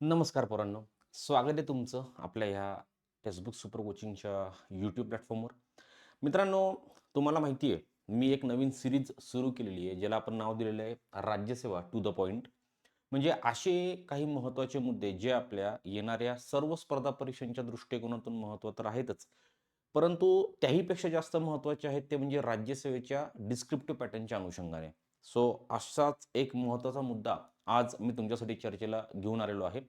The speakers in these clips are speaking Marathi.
नमस्कार पोरांनो. स्वागत आहे तुमचं आपल्या ह्या टेक्स्टबुक सुपर कोचिंगच्या यूट्यूब प्लॅटफॉर्मवर. मित्रांनो, तुम्हाला माहिती आहे मी एक नवीन सिरीज सुरू केलेली आहे, ज्याला आपण नाव दिलेलं आहे राज्यसेवा टू द पॉइंट. म्हणजे असे काही महत्त्वाचे मुद्दे जे आपल्या येणाऱ्या सर्व स्पर्धा परीक्षांच्या दृष्टिकोनातून महत्त्व तर आहेतच, परंतु त्याहीपेक्षा जास्त महत्त्वाचे आहेत ते म्हणजे राज्यसेवेच्या डिस्क्रिप्टिव्ह पॅटर्नच्या अनुषंगाने. सो असाच एक महत्त्वाचा मुद्दा आज मी तुमच्यासाठी चर्चेला घेऊन आलेलो आहे.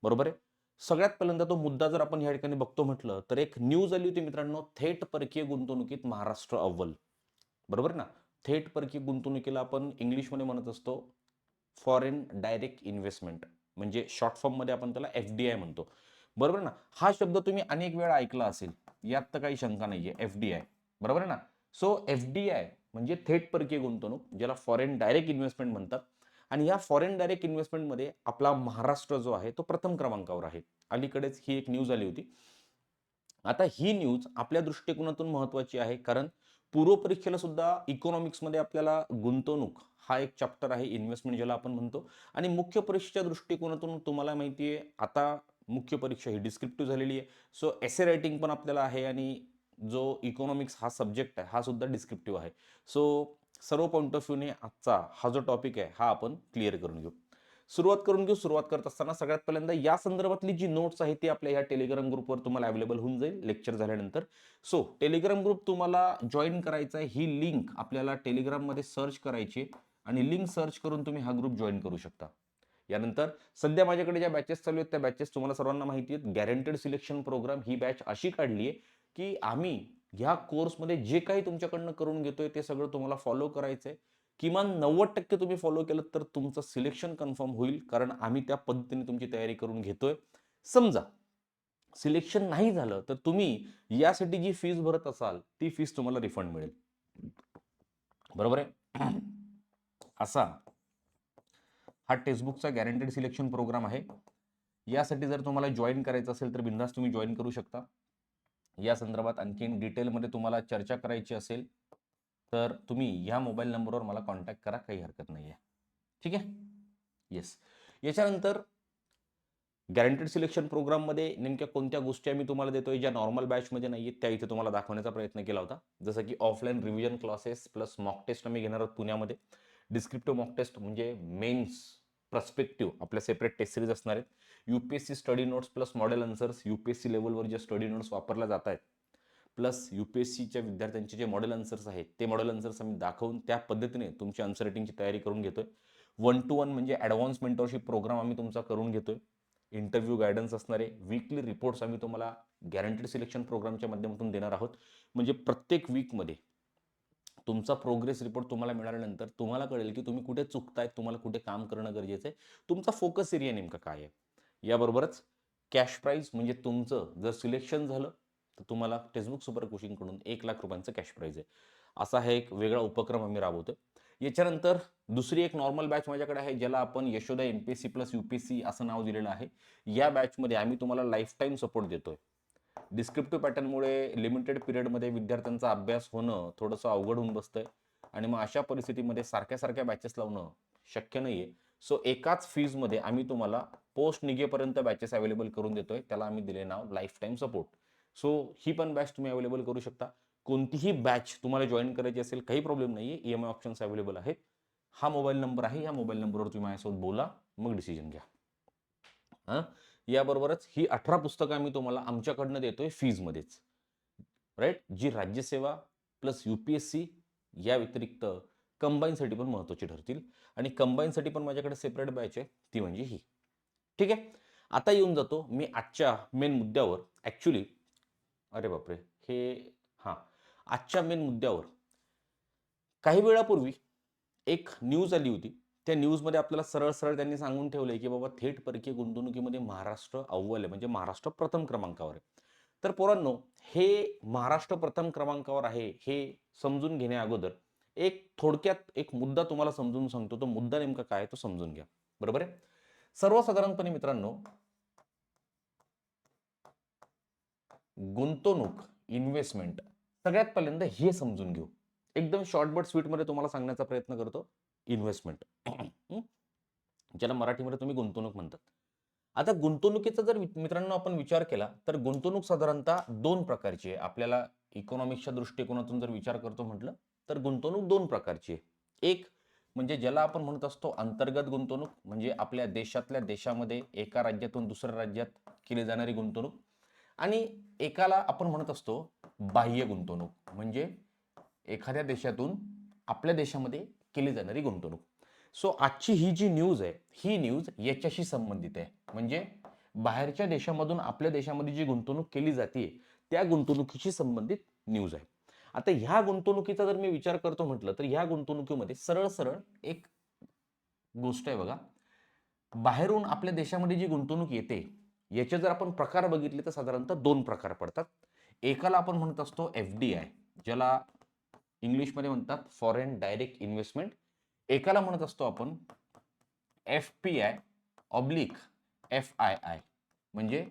बरोबर आहे. सगळ्यात पहिल्यांदा तो मुद्दा जर आपण या ठिकाणी बघतो म्हटलं, तर एक न्यूज आली होती मित्रांनो, थेट परकीय गुंतवणुकीत महाराष्ट्र अव्वल. बरोबर ना? थेट परकीय गुंतवणुकीला आपण इंग्लिशमध्ये म्हणत असतो फॉरेन डायरेक्ट इन्व्हेस्टमेंट, म्हणजे शॉर्ट फॉर्ममध्ये आपण त्याला एफ-डी-आय म्हणतो. बरोबर ना? हा शब्द तुम्ही अनेक वेळा ऐकला असेल, यात तर काही शंका नाहीये. एफ-डी-आय, बरोबर आहे ना? सो एफ-डी-आय म्हणजे थेट परकीय गुंतवणूक, ज्याला फॉरेन डायरेक्ट इन्व्हेस्टमेंट म्हणतात. आणि या फॉरेन डायरेक्ट इन्व्हेस्टमेंटमध्ये आपला महाराष्ट्र जो आहे तो प्रथम क्रमांकावर आहे. अलीकडेच ही एक न्यूज आली होती. आता ही न्यूज आपल्या दृष्टिकोनातून महत्त्वाची आहे, कारण पूर्व परीक्षेला सुद्धा इकॉनॉमिक्समध्ये आपल्याला गुंतवणूक हा एक चॅप्टर आहे, इन्व्हेस्टमेंट ज्याला आपण म्हणतो. आणि मुख्य परीक्षेच्या दृष्टिकोनातून तुम्हाला माहिती आहे, आता मुख्य परीक्षा ही डिस्क्रिप्टिव्ह झालेली आहे. सो एसे रायटिंग पण आपल्याला आहे आणि जो इकॉनॉमिक्स हा सब्जेक्ट आहे हा सुद्धा डिस्क्रिप्टिव्ह आहे. सो सर्व पॉईंट ऑफ व्ह्यूने आजचा हा जो टॉपिक आहे हा आपण क्लिअर करून घेऊ. सुरुवात करत असताना सगळ्यात पहिल्यांदा या संदर्भातली जी नोट्स आहे ती आपल्या या टेलिग्राम ग्रुपवर तुम्हाला अवेलेबल होऊन जाईल लेक्चर झाल्यानंतर. सो टेलिग्राम ग्रुप तुम्हाला जॉईन करायचा आहे, ही लिंक आपल्याला टेलिग्राममध्ये सर्च करायची आहे आणि लिंक सर्च करून तुम्ही हा ग्रुप जॉईन करू शकता. यानंतर सध्या माझ्याकडे ज्या बॅचेस चालू आहेत त्या बॅचेस तुम्हाला सर्वांना माहिती आहेत. गॅरंटेड सिलेक्शन प्रोग्राम ही बॅच अशी काढली आहे की आम्ही ह्या कोर्समध्ये जे काही तुमच्याकडनं करून घेतोय ते सगळं तुम्हाला फॉलो करायचं आहे. किमान 90% तुम्ही फॉलो केलं तर तुमचं सिलेक्शन कन्फर्म होईल, कारण आम्ही त्या पद्धतीने तुमची तयारी करून घेतोय. समजा सिलेक्शन नाही झालं तर तुम्ही यासाठी जी फीस भरत असाल ती फीस तुम्हाला रिफंड मिळेल. बरोबर आहे. असा हा टेक्स्टबुकचा गॅरंटेड सिलेक्शन प्रोग्राम आहे. यासाठी जर तुम्हाला जॉईन करायचं असेल तर बिंदास तुम्ही जॉईन करू शकता. या संदर्भात आणखीन डिटेलमध्ये तुम्हाला चर्चा करायची असेल तर तुम्ही ह्या मोबाईल नंबरवर मला कॉन्टॅक्ट करा, काही हरकत नाही आहे. ठीक आहे. येस. याच्यानंतर गॅरंटेड सिलेक्शन प्रोग्राममध्ये नेमक्या कोणत्या गोष्टी आम्ही तुम्हाला देतोय ज्या नॉर्मल बॅचमध्ये नाही आहेत, त्या इथे तुम्हाला दाखवण्याचा प्रयत्न केला होता. जसं की offline revision classes plus mock test आम्ही घेणार आहोत पुण्यामध्ये. डिस्क्रिप्टिव्ह मॉक टेस्ट म्हणजे मेन्स पर्स्पेक्टिव्ह आपल्या सेपरेट टेस्ट सिरीज असणार आहेत. UPSC study notes plus model answers, UPSC लेवलवर जे स्टडी नोट्स वापरल्या जात आहेत, प्लस यूपीएससीच्या विद्यार्थ्यांचे जे मॉडेल आन्सर्स आहेत ते मॉडेल आन्सर्स आम्ही दाखवून त्या पद्धतीने तुमची आन्सर रायटिंगची तयारी करून घेतोय. 1-to-1 म्हणजे ॲडव्हान्स मेंटरशिप प्रोग्राम आम्ही तुमचा करून घेतोय. इंटरव्ह्यू गायडन्स असणारे वीकली रिपोर्ट्स आम्ही तुम्हाला गॅरंटेड सिलेक्शन प्रोग्रामच्या माध्यमातून देणार आहोत. म्हणजे प्रत्येक वीकमध्ये तुमचा प्रोग्रेस रिपोर्ट तुम्हाला मिळाल्यानंतर तुम्हाला कळेल की तुम्ही कुठे चुकतायत, तुम्हाला कुठे काम करणं गरजेचं आहे, तुमचा फोकस एरिया नेमका काय आहे. याबरोबरच कॅश प्राईज म्हणजे तुमचं जर सिलेक्शन झालं तर तुम्हाला टेक्स्टबुक सुपर कोचिंगकडून 1,00,000 रुपयांचं कॅश प्राईज आहे. असा हा एक वेगळा उपक्रम आम्ही राबवतोय. याच्यानंतर दुसरी एक नॉर्मल बॅच माझ्याकडे आहे, ज्याला आपण यशोदा एमपीएससी प्लस यूपीएससी असं नाव दिलेलं आहे. या बॅचमध्ये आम्ही तुम्हाला लाईफ टाईम सपोर्ट देतोय. डिस्क्रिप्टिव्ह पॅटर्नमुळे लिमिटेड पिरियडमध्ये विद्यार्थ्यांचा अभ्यास होणं थोडंसं अवघड होऊन बसतंय आणि मग अशा परिस्थितीमध्ये सारख्या सारख्या बॅचेस लावणं शक्य नाहीये. सो एकाच फीजमध्ये आम्ही तुम्हाला पोस्ट निघेपर्यंत बॅचेस अवेलेबल करून देतोय. त्याला आम्ही दिले नाव लाईफ टाईम सपोर्ट. सो ही पण बॅच तुम्ही अवेलेबल करू शकता. कोणतीही बॅच तुम्हाला जॉईन करायची असेल काही प्रॉब्लेम नाहीये, ईएमआय ऑप्शन्स अवेलेबल आहेत. हा मोबाईल नंबर आहे, या मोबाईल नंबरवर तुम्ही माझ्यासोबत बोला, मग डिसिजन घ्या. हां. याबरोबरच ही 18 पुस्तकं आम्ही तुम्हाला आमच्याकडनं देतोय फीजमध्येच. राईट? जी राज्यसेवा प्लस यूपीएससी या व्यतिरिक्त कंबाईनसाठी पण महत्त्वाची ठरतील आणि कंबाईनसाठी पण माझ्याकडे सेपरेट बॅच आहे, ती म्हणजे ही. ठीक आहे. आता येऊन जातो मी आजच्या मेन मुद्द्यावर. ॲक्चुअली अरे बापरे! हे हां. आजच्या मेन मुद्द्यावर काही वेळापूर्वी एक न्यूज आली होती. त्या न्यूजमध्ये आपल्याला सरळ-सरळ त्यांनी सांगून ठेवलंय, की बाबा थेट परकीय गुंतवणुकीमध्ये महाराष्ट्र अव्वल आहे, म्हणजे महाराष्ट्र प्रथम क्रमांकावर आहे. तर पोरांनो, हे महाराष्ट्र प्रथम क्रमांकावर आहे, हे समजून घेण्याअगोदर एक थोडक्यात एक मुद्दा तुम्हाला समजून सांगतो. तो मुद्दा नेमका काय आहे तो समजून घ्या. बरोबर आहे? सर्वसाधारणपणे मित्रांनो, गुंतवणूक, इन्व्हेस्टमेंट सगळ्यात पहिल्यांदा हे समजून घेऊ. एकदम शॉर्ट बट स्वीटमध्ये तुम्हाला सांगण्याचा प्रयत्न करतो. इन्व्हेस्टमेंट ज्याला मराठीमध्ये तुम्ही गुंतवणूक म्हणतात. आता गुंतवणुकीचा जर मित्रांनो आपण विचार केला तर गुंतवणूक साधारणतः दोन प्रकारची आहे. आपल्याला इकॉनॉमिक्सच्या दृष्टिकोनातून जर विचार करतो म्हटलं तर गुंतवणूक दोन प्रकारची आहे. एक म्हणजे ज्याला आपण म्हणत असतो अंतर्गत गुंतवणूक, म्हणजे आपल्या देशातल्या देशामध्ये एका राज्यातून दुसऱ्या राज्यात केली जाणारी गुंतवणूक, आणि एकाला आपण म्हणत असतो बाह्य गुंतवणूक, म्हणजे एखाद्या देशातून आपल्या देशामध्ये केली जाणारी गुंतवणूक. सो आजची ही जी न्यूज आहे ही न्यूज याच्याशी संबंधित आहे. म्हणजे बाहेरच्या देशामधून आपल्या देशामध्ये जी गुंतवणूक केली जाते त्या गुंतवणुकीशी संबंधित न्यूज आहे. आता ह्या गुंतवणुकीचा जर मी विचार करतो म्हटलं तर ह्या गुंतवणुकीमध्ये सरळ सरळ एक गोष्ट आहे बघा. बाहेरून आपल्या देशामध्ये जी गुंतवणूक येते याचे जर आपण प्रकार बघितले तर साधारणतः दोन प्रकार पडतात. एकाला आपण म्हणत असतो FDI, ज्याला इंग्लिशमध्ये म्हणतात फॉरेन डायरेक्ट इन्व्हेस्टमेंट. एकाला म्हणत असतो आपण FPI ऑब्लिक FII, म्हणजे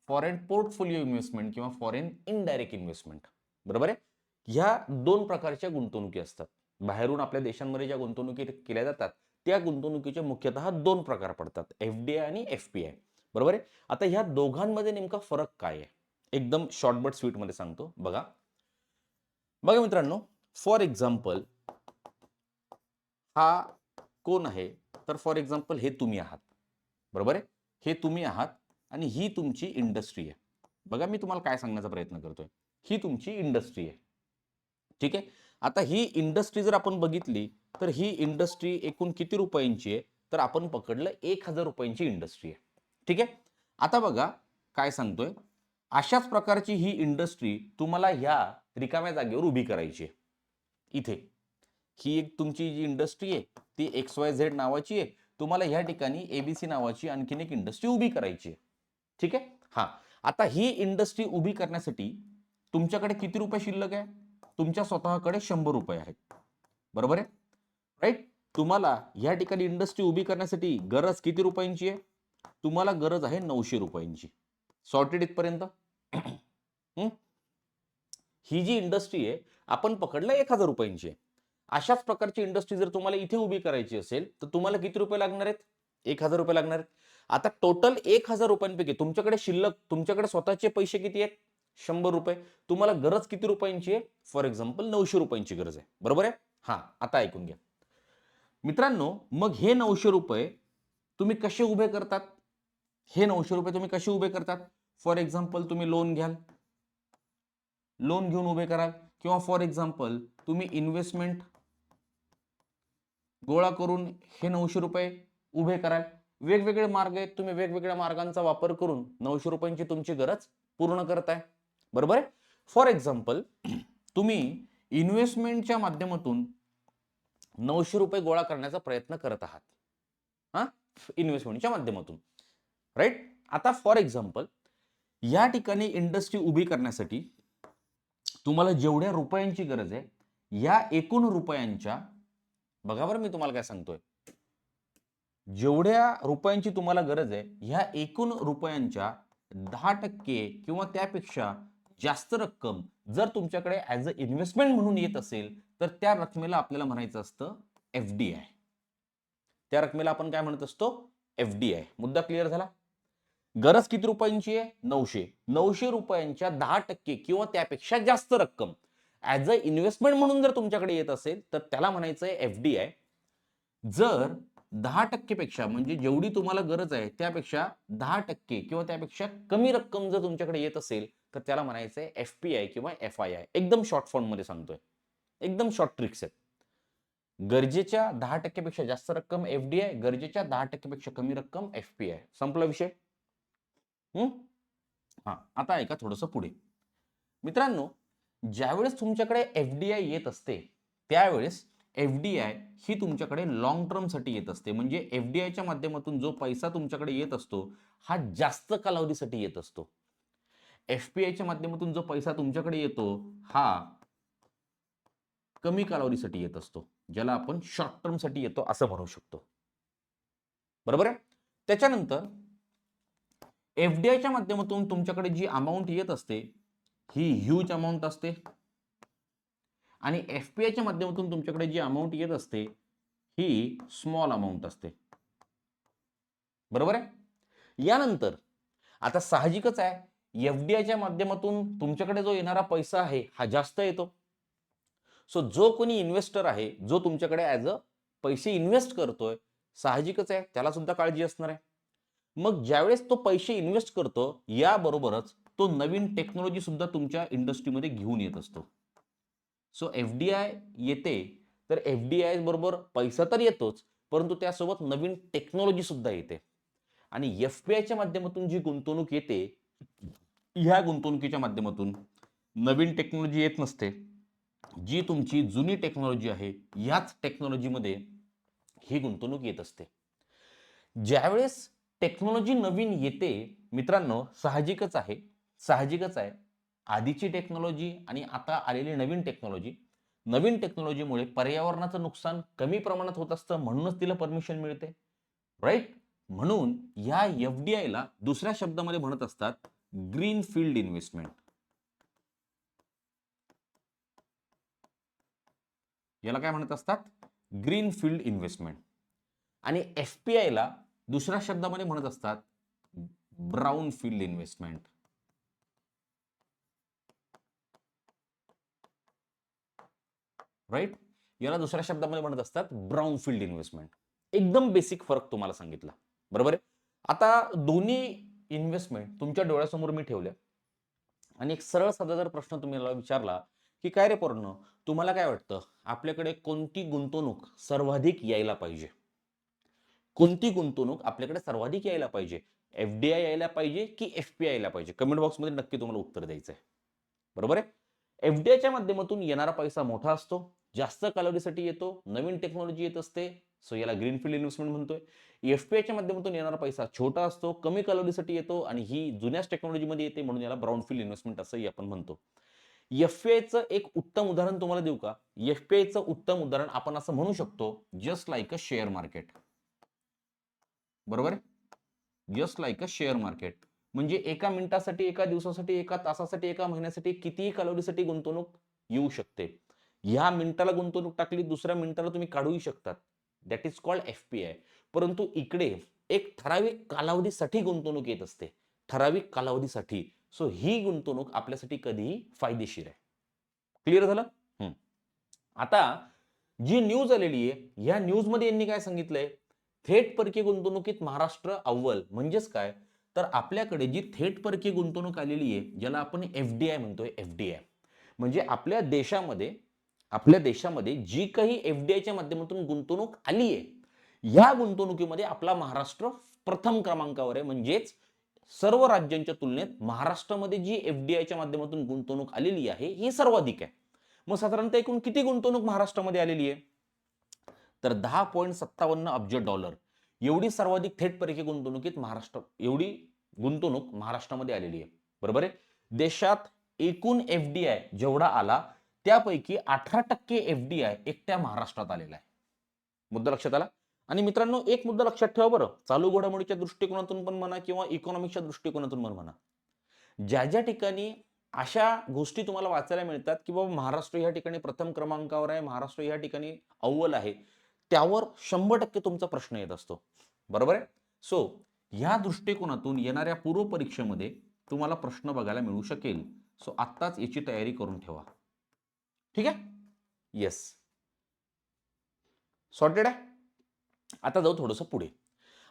फॉरेन पोर्टफोलिओ इन्व्हेस्टमेंट किंवा फॉरेन इनडायरेक्ट इन्व्हेस्टमेंट. बरोबर आहे. ह्या दोन प्रकारच्या गुंतवणुकी असतात. बाहेरून आपल्या देशांमध्ये ज्या गुंतवणुकी केल्या जातात त्या गुंतवणुकीचे मुख्यतः दोन प्रकार पडतात, FDI आणि FPI. बरोबर आहे. आता ह्या दोघांमध्ये नेमका फरक काय आहे एकदम शॉर्ट बट स्वीट मध्ये सांगतो. बघा बघा मित्रांनो, फॉर एक्झाम्पल हा कोण आहे, तर फॉर एक्झाम्पल हे तुम्ही आहात. बरोबर आहे. हे तुम्ही आहात आणि ही तुमची इंडस्ट्री आहे. बघा मी तुम्हाला काय सांगण्याचा प्रयत्न करतोय, ही तुमची इंडस्ट्री आहे. ठीक आहे. आता ही इंडस्ट्री जर आपण बघितली तर ही इंडस्ट्री एकूण किती रुपयांची आहे, तर आपण पकडलं 1000 रुपयांची इंडस्ट्री आहे. ठीक आहे. आता बघा काय सांगतोय, अशाच प्रकारची ही इंडस्ट्री तुम्हाला ह्या रिकाम्या जागेवर उभी करायची आहे. इथे ही एक तुमची जी इंडस्ट्री आहे ती XYZ नावाची आहे. तुम्हाला ह्या ठिकाणी ABC नावाची आणखीन एक इंडस्ट्री उभी करायची आहे. ठीक आहे. हा, आता ही इंडस्ट्री उभी करण्यासाठी तुमच्याकडे किती रुपये शिल्लक आहे? तुमच्या स्वतःकडे 100 रुपये आहेत. बरोबर आहे. राईट. तुम्हाला या ठिकाणी इंडस्ट्री उभी करण्यासाठी गरज किती रुपयांची आहे? तुम्हाला गरज आहे 900 रुपयांची. सॉर्टेड इथपर्यंत. ही जी इंडस्ट्री आहे आपण पकडलं 1000 रुपयांची आहे. अशाच प्रकारची इंडस्ट्री जर तुम्हाला इथे उभी करायची असेल तर तुम्हाला किती रुपये लागणार आहेत? 1000 रुपये लागणार आहेत. आता टोटल 1000 रुपयांपैकी तुमच्याकडे शिल्लक, तुमच्याकडे स्वतःचे पैसे किती आहेत? 100 रुपये. तुम्हाला गरज किती रुपयांची आहे? फॉर एक्झाम्पल 900 रुपयांची गरज आहे. बरोबर आहे. हा, आता ऐकून घ्या मित्रांनो. मग हे 900 रुपये तुम्ही कसे उभे करतात? हे 900 रुपये तुम्ही कसे उभे करतात? फॉर एक्झाम्पल तुम्ही लोन घ्याल, लोन घेऊन उभे कराल, किंवा फॉर एक्झाम्पल तुम्ही इन्व्हेस्टमेंट गोळा करून हे 900 रुपये उभे कराल. वेगवेगळे मार्ग आहेत, तुम्ही वेगवेगळ्या मार्गांचा वापर करून 900 रुपयांची तुमची गरज पूर्ण करताय. बरोबर आहे. फॉर एक्झाम्पल तुम्ही इन्व्हेस्टमेंटच्या माध्यमातून 900 रुपये गोळा करण्याचा प्रयत्न करत आहात. हा, इन्व्हेस्टमेंटच्या माध्यमातून. राईट. आता फॉर एक्झाम्पल या ठिकाणी इंडस्ट्री उभी करण्यासाठी तुम्हाला जेवढ्या रुपयांची गरज आहे या एकूण रुपयांच्या, बघा बरं मी तुम्हाला काय सांगतोय, जेवढ्या रुपयांची तुम्हाला गरज आहे ह्या एकूण रुपयांच्या 10% किंवा त्यापेक्षा जास्त रक्कम जर तुमच्याकडे ऍज अ इन्व्हेस्टमेंट म्हणून येत असेल तर त्या रकमेला आपल्याला म्हणायचं असतं FDI. त्या रकमेला आपण काय म्हणत असतो? FDI. मुद्दा क्लिअर झाला? गरज किती रुपयांची आहे? 900. 900 रुपयांच्या 10% किंवा त्यापेक्षा जास्त रक्कम ऍज अ इन्व्हेस्टमेंट म्हणून जर तुमच्याकडे येत असेल तर त्याला म्हणायचंय FDI. जर 10% पेक्षा, म्हणजे जेवढी तुम्हाला गरज आहे त्यापेक्षा 10% किंवा त्यापेक्षा कमी रक्कम जर तुमच्याकडे येत असेल तर त्याला म्हणायचंय FPI किंवा FII. एकदम शॉर्ट फॉर्म मध्ये सांगतोय, एकदम शॉर्ट ट्रिक्स आहेत. गरजेच्या 10% पेक्षा जास्त रक्कम FDI, गरजेच्या 10% पेक्षा कमी रक्कम FPI. संपला विषय. हा, आता ऐका थोडंसं पुढे. मित्रांनो, ज्यावेळेस तुमच्याकडे FDI येत असते त्यावेळेस FDI ही तुमच्याकडे लॉंग टर्म साठी येत असते. म्हणजे FDI च्या माध्यमातून जो पैसा तुमच्याकडे येत असतो हा जास्त कालावधीसाठी येत असतो. FPI च्या माध्यमातून जो पैसा तुमच्याकडे येतो हा कमी कालावधीसाठी येत असतो, ज्याला आपण शॉर्ट टर्म साठी येतो असं म्हणू शकतो. बरोबर आहे. त्याच्यानंतर FDI च्या माध्यमातून तुमच्याकडे जी अमाऊंट येत असते ही ह्यूज अमाऊंट असते, आणि FPI च्या माध्यमातून तुमच्याकडे जी अमाऊंट येत असते ही स्मॉल अमाऊंट असते. बरोबर आहे. यानंतर आता साहजिकच आहे, एफडीआयच्या माध्यमातून तुमच्याकडे जो येणारा पैसा आहे हा जास्त येतो. सो जो कोणी इन्व्हेस्टर आहे, जो तुमच्याकडे ॲज अ पैसे इन्व्हेस्ट करतोय, साहजिकच आहे त्याला सुद्धा काळजी असणार आहे. मग ज्यावेळेस तो पैसे इन्व्हेस्ट करतो, याबरोबरच तो नवीन टेक्नॉलॉजी सुद्धा तुमच्या इंडस्ट्रीमध्ये घेऊन येत असतो. सो एफडीआय येते, तर एफडीआय बरोबर पैसा तर येतोच, परंतु त्यासोबत नवीन टेक्नॉलॉजी सुद्धा येते. आणि एफपीआयच्या माध्यमातून जी गुंतवणूक येते, ह्या गुंतवणुकीच्या माध्यमातून नवीन टेक्नॉलॉजी येत नसते. जी तुमची जुनी टेक्नॉलॉजी आहे, याच टेक्नॉलॉजीमध्ये ही गुंतवणूक येत असते. ज्यावेळेस टेक्नॉलॉजी नवीन येते मित्रांनो, साहजिकच आहे आधीची टेक्नॉलॉजी आणि आता आलेली नवीन टेक्नॉलॉजीमुळे पर्यावरणाचं नुकसान कमी प्रमाणात होत असतं, म्हणूनच तिला परमिशन मिळते, राईट. म्हणून या एफडीआयला दुसऱ्या शब्दामध्ये म्हणत असतात ग्रीन फील्ड इन्व्हेस्टमेंट. याला काय म्हणत असतात? Green field investment. आणि एफपीआयला दुसऱ्या शब्दामध्ये म्हणत असतात ब्राउन फील्ड इन्व्हेस्टमेंट. राईट. याला दुसऱ्या शब्दामध्ये म्हणत असतात ब्राउन फील्ड इन्व्हेस्टमेंट. एकदम बेसिक फरक तुम्हाला सांगितला, बरोबर आहे. आता दोन्ही इन्व्हेस्टमेंट तुमच्या डोळ्यासमोर मी ठेवल्या आणि एक सरळ साधा जर प्रश्न तुम्ही मला विचारला की काय रे पोरांनो, तुम्हाला काय वाटतं आपल्याकडे कोणती गुंतवणूक सर्वाधिक यायला पाहिजे? कोणती गुंतवणूक आपल्याकडे सर्वाधिक यायला पाहिजे? एफडीआय यायला पाहिजे की एफपीआय यायला पाहिजे? कमेंट बॉक्समध्ये नक्की तुम्हाला उत्तर द्यायचं आहे, बरोबर आहे. एफडीआयच्या माध्यमातून येणारा पैसा मोठा असतो, जास्त कालावधीसाठी येतो, नवीन टेक्नॉलॉजी येत असते, सो याला ग्रीनफील्ड इन्व्हेस्टमेंट म्हणतोय. एफपीआयच्या माध्यमातून येणारा पैसा छोटा असतो, कमी कालावधीसाठी येतो आणि ही जुन्याच टेक्नॉलॉजीमध्ये येते, म्हणून याला ब्राउनफील्ड इन्व्हेस्टमेंट असंही आपण म्हणतो. एफपीआयचं एक उत्तम उदाहरण तुम्हाला देऊ का? एफपीआयचं उत्तम उदाहरण आपण असं म्हणू शकतो, just like a share market, बरोबर आहे. Just like a share market म्हणजे एका मिनिटासाठी, एका दिवसासाठी, एका तासासाठी, एका महिन्यासाठी, कितीही कालावधीसाठी गुंतवणूक येऊ शकते. ह्या मिनिटाला गुंतवणूक टाकली, दुसऱ्या मिनिटाला तुम्ही काढूही शकतात. That is called FPI. परंतु इकडे एक ठराविक कालावधीसाठी गुंतवणूक येत असते, ठराविक कालावधीसाठी. सो ही गुंतवणूक आपल्यासाठी कधीही फायदेशीर आहे. क्लिअर झालं? आता जी न्यूज आलेली आहे, ह्या न्यूजमध्ये यांनी काय सांगितलंय? थेट परकीय गुंतवणुकीत महाराष्ट्र अव्वल. म्हणजेच काय? तर आपल्याकडे जी थेट परकीय गुंतवणूक आलेली आहे, ज्याला आपण एफडीआय म्हणतोय, एफडीआय म्हणजे आपल्या देशामध्ये जी काही एफडीआयच्या माध्यमातून गुंतवणूक आली आहे, या गुंतवणुकीमध्ये आपला महाराष्ट्र प्रथम क्रमांकावर आहे. म्हणजेच सर्व राज्यांच्या तुलनेत महाराष्ट्रामध्ये जी एफडीआयच्या माध्यमातून गुंतवणूक आलेली आहे, ही सर्वाधिक आहे. मग साधारणतः एकूण किती गुंतवणूक महाराष्ट्रामध्ये आलेली आहे? तर 10.57 अब्ज डॉलर एवढी सर्वाधिक थेट परकीय गुंतवणुकीत एवढी गुंतवणूक महाराष्ट्रामध्ये आलेली आहे, बरोबर आहे. देशात एकूण एफडीआय जेवढा आला, त्यापैकी 18% एफडीआय एकट्या महाराष्ट्रात आलेला आहे. मुद्दा लक्षात आला? आणि मित्रांनो, एक मुद्दा लक्षात ठेवा बरं, चालू घडामोडीच्या दृष्टिकोनातून पण म्हणा किंवा इकॉनॉमिक्सच्या दृष्टिकोनातून पण म्हणा, ज्या ज्या ठिकाणी अशा गोष्टी तुम्हाला वाचायला मिळतात की बाबा महाराष्ट्र या ठिकाणी प्रथम क्रमांकावर आहे, महाराष्ट्र या ठिकाणी अव्वल आहे, त्यावर 100% तुमचा प्रश्न येत असतो, बरोबर आहे. सो या दृष्टिकोनातून येणाऱ्या पूर्व परीक्षेमध्ये तुम्हाला प्रश्न बघायला मिळू शकेल. सो आत्ताच याची तयारी करून ठेवा, ठीक आहे. येस, सॉर्टेड आहे. आता जाऊ थोडंसं पुढे.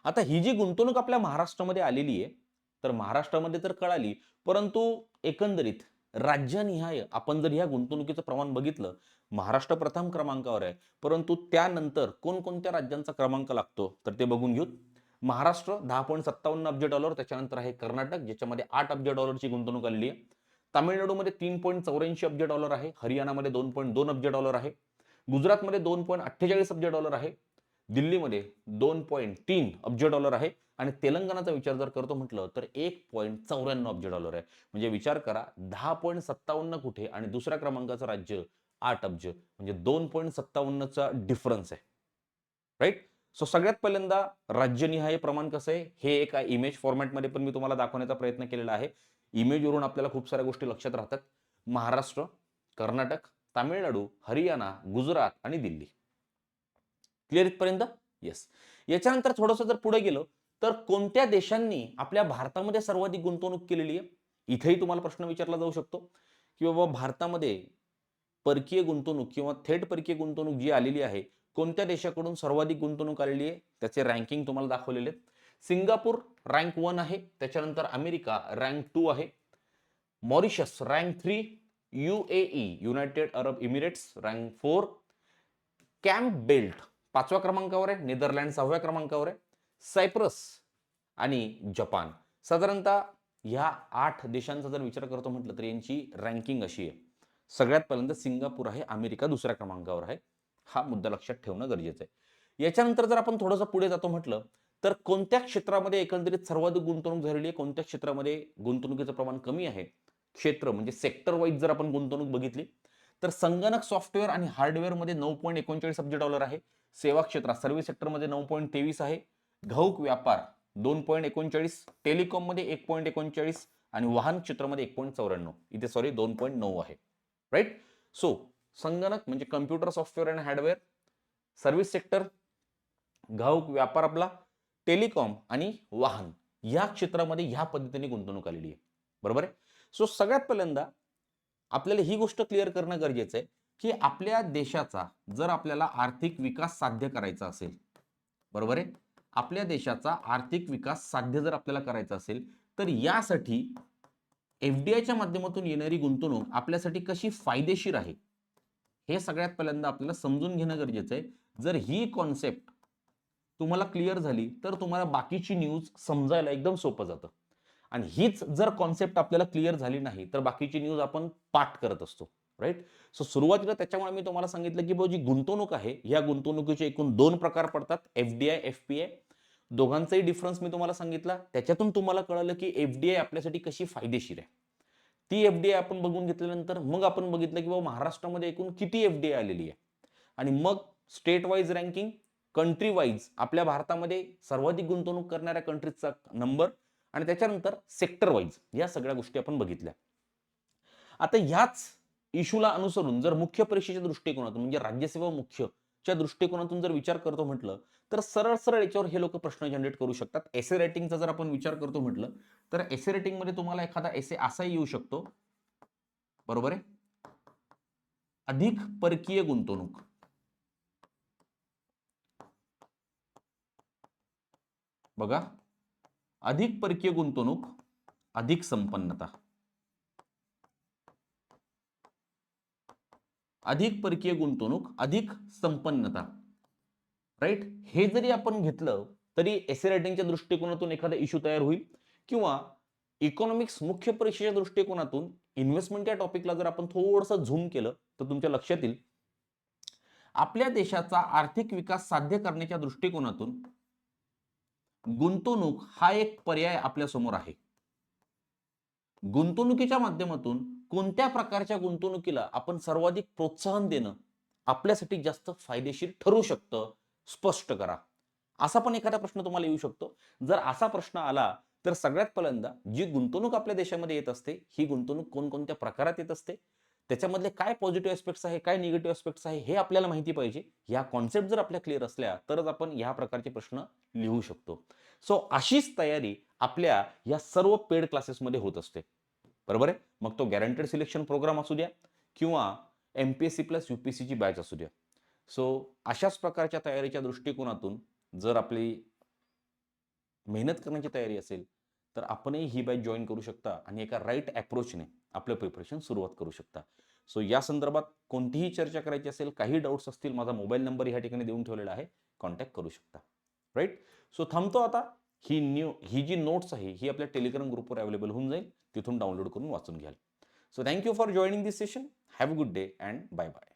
आता ही जी गुंतवणूक आपल्या महाराष्ट्रामध्ये आलेली आहे, तर महाराष्ट्रामध्ये तर कळाली, परंतु एकंदरीत राज्यनिहाय आपण जर ह्या गुंतवणुकीचं प्रमाण बघितलं, महाराष्ट्र प्रथम क्रमांकावर आहे, परंतु त्यानंतर कोणकोणत्या राज्यांचा क्रमांक लागतो तर ते बघून घेऊ. महाराष्ट्र 10.57 अब्ज डॉलर, त्याच्यानंतर आहे कर्नाटक ज्याच्यामध्ये 8 अब्ज डॉलरची गुंतवणूक आलेली आहे. तामिळनाडूमध्ये 3.84 अब्ज डॉलर आहे, हरियाणामध्ये 2.2 अब्ज डॉलर आहे, गुजरातमध्ये 2.48 अब्ज डॉलर आहे, दिल्लीमध्ये 2.3 अब्ज डॉलर आहे आणि तेलंगणाचा विचार जर करतो म्हटलं तर 1.94 अब्ज डॉलर आहे. म्हणजे विचार करा, 10.57 कुठे आणि दुसऱ्या क्रमांकाचं राज्य 8 अब्ज, म्हणजे 2.57चा डिफरन्स आहे, राईट. सो सगळ्यात पहिल्यांदा राज्यनिहाय प्रमाण कसं आहे हे एका इमेज फॉर्मॅटमध्ये पण मी तुम्हाला दाखवण्याचा प्रयत्न केलेला आहे. इमेजवरून आपल्याला खूप साऱ्या गोष्टी लक्षात राहतात. महाराष्ट्र, कर्नाटक, तामिळनाडू, हरियाणा, गुजरात आणि दिल्ली. क्लिअर इथपर्यंत? येस. याच्यानंतर थोडंसं जर पुढे गेलो तर कोणत्या देशांनी आपल्या भारतामध्ये सर्वाधिक गुंतवणूक केलेली आहे? इथेही तुम्हाला प्रश्न विचारला जाऊ शकतो, की बाबा भारतामध्ये परकीय गुंतवणूक किंवा थेट परकीय गुंतवणूक जी आलेली आहे, कोणत्या देशाकडून सर्वाधिक गुंतवणूक आलेली आहे? त्याचे रँकिंग तुम्हाला दाखवलेले आहेत. सिंगापूर रँक 1 आहे. त्याच्यानंतर अमेरिका रँक 2 आहे. Mauritius rank 3, UAE United Arab emirates rank 4, camp belt 5व्या क्रमांकावर आहे, नेदरलँड 6व्या क्रमांकावर आहे, सायप्रस आणि जपान. साधारणतः ह्या 8 देशांचा जर विचार करतो म्हटलं तर यांची रँकिंग अशी आहे. सगळ्यात पहिल्यांदा सिंगापूर आहे, अमेरिका दुसऱ्या क्रमांकावर आहे. हा मुद्दा लक्षात ठेवणं गरजेचं आहे. याच्यानंतर जर आपण थोडंसं पुढे जातो म्हटलं तर कोणत्या क्षेत्रामध्ये एकंदरीत सर्वाधिक गुंतवणूक झालेली आहे, कोणत्या क्षेत्रामध्ये गुंतवणुकीचं प्रमाण कमी आहे? क्षेत्र म्हणजे सेक्टर वाईज जर आपण गुंतवणूक बघितली तर संगणक सॉफ्टवेअर आणि हार्डवेअरमध्ये 9.39 अब्ज डॉलर आहे. सेवा क्षेत्रात सर्व्हिस सेक्टरमध्ये 9.23 आहे. घाऊक व्यापार 2.39, टेलिकॉममध्ये 1.39 आणि वाहन क्षेत्रामध्ये 1.94. इथे सॉरी 2.9 आहे. राईट. सो संगणक म्हणजे कम्प्युटर सॉफ्टवेअर आणि हार्डवेअर, सर्व्हिस सेक्टर, घाऊक व्यापार आपला, टेलिकॉम आणि वाहन या क्षेत्रामध्ये ह्या पद्धतीने गुंतवणूक आलेली आहे. बरोबर आहे. सो सगळ्यात पहिल्यांदा आपल्याला ही गोष्ट क्लिअर करणं गरजेचं आहे की आपल्या देशाचा जर आपल्याला आर्थिक विकास साध्य करायचा असेल, बरोबर आहे, आपल्या देशाचा आर्थिक विकास साध्य जर आपल्याला करायचा असेल तर यासाठी एफडीआयच्या माध्यमातून येणारी गुंतवणूक आपल्यासाठी कशी फायदेशीर आहे हे सगळ्यात पहिल्यांदा आपल्याला समजून घेणं गरजेचं आहे. जर ही कॉन्सेप्ट तुम्हाला क्लिअर झाली तर तुम्हाला बाकीची न्यूज समजायला एकदम सोपं जातं. आणि हीच जर कॉन्सेप्ट आपल्याला क्लिअर झाली नाही तर बाकीची न्यूज आपण पाठ करत असतो. राईट. सो सुरुवातीला त्याच्यामुळे मी तुम्हाला सांगितलं की जी गुंतवणूक आहे या गुंतवणुकीचे एकूण 2 प्रकार पडतात, एफडीआय, एफपीआय. दोघांचाही डिफरन्स मी तुम्हाला सांगितला. त्याच्यातून तुम्हाला कळलं की एफडीआय आपल्यासाठी कशी फायदेशीर आहे. ती एफडीआय आपण बघून घेतल्यानंतर मग आपण बघितलं की बाबा महाराष्ट्रामध्ये एकूण किती एफडीआय आलेली आहे आणि मग state wise ranking, country wise आपल्या भारतामध्ये सर्वाधिक गुंतवणूक करणाऱ्या कंट्रीजचा नंबर आणि त्याच्यानंतर सेक्टर वाईज या सगळ्या गोष्टी आपण बघितल्या. आता ह्याच इश्यूला अनुसरून जर मुख्य परीक्षेच्या दृष्टिकोनातून म्हणजे राज्यसेवा मुख्यच्या दृष्टिकोनातून जर विचार करतो म्हटलं तर सरळ सरळ याच्यावर हे लोक प्रश्न जनरेट करू शकतात. एसे रायटिंगचा जर आपण विचार करतो म्हटलं तर एसे रायटिंग मध्ये तुम्हाला एखादा एसे असाही येऊ शकतो, बरोबर आहे, अधिक परकीय गुंतवणूक. बघा, अधिक परकीय गुंतवणूक, अधिक संपन्नता. अधिक परकीय गुंतवणूक, अधिक संपन्नता. राईट. हे जरी आपण घेतलं तरी एसे रायटिंगच्या दृष्टिकोनातून एखादा इश्यू तयार होईल किंवा इकॉनॉमिक्स मुख्य परीक्षेच्या दृष्टिकोनातून इन्व्हेस्टमेंट या टॉपिकला जर आपण थोडंसं झूम केलं तर तुमच्या लक्षात येईल आपल्या देशाचा आर्थिक विकास साध्य करण्याच्या दृष्टिकोनातून गुंतवणूक हा एक पर्याय आपल्या समोर आहे. गुंतवणुकीच्या माध्यमातून कोणत्या प्रकारच्या गुंतवणुकीला आपण सर्वाधिक प्रोत्साहन देणं आपल्यासाठी जास्त फायदेशीर ठरू शकतं, स्पष्ट करा. असा पण एखादा प्रश्न तुम्हाला येऊ शकतो. जर असा प्रश्न आला तर सगळ्यात पहिल्यांदा जी गुंतवणूक आपल्या देशामध्ये येत असते ही गुंतवणूक कोणकोणत्या प्रकारात येत असते, त्याच्यामधले काय पॉझिटिव्ह एस्पेक्ट्स आहे, काय निगेटिव्ह एस्पेक्ट्स आहे हे आपल्याला माहिती पाहिजे. या कॉन्सेप्ट जर आपल्या क्लिअर असल्या तरच आपण ह्या प्रकारचे प्रश्न लिहू शकतो. सो अशीच तयारी आपल्या या सर्व पेड क्लासेसमध्ये होत असते. बरोबर आहे. मग तो गॅरंटेड सिलेक्शन प्रोग्राम असू द्या किंवा एमपीएससी प्लस यूपीएससीची बॅच असू द्या. सो अशाच प्रकारच्या तयारीच्या दृष्टिकोनातून जर आपली मेहनत करण्याची तयारी असेल तर आपणही ही बॅच जॉईन करू शकता आणि एका राईट अप्रोचने आपलं प्रिपरेशन सुरुवात करू शकता. सो या संदर्भात कोणतीही चर्चा करायची असेल, काही डाऊट्स असतील, माझा मोबाईल नंबर ह्या ठिकाणी देऊन ठेवलेला आहे, कॉन्टॅक्ट करू शकता. राईट. सो थांबतो आता. ही जी नोट्स आहे ही आपल्या टेलिग्राम ग्रुपवर अवेलेबल होऊन जाईल, तिथून डाउनलोड करून वाचून घ्याल. So thank you for joining this session. Have a good day and bye bye.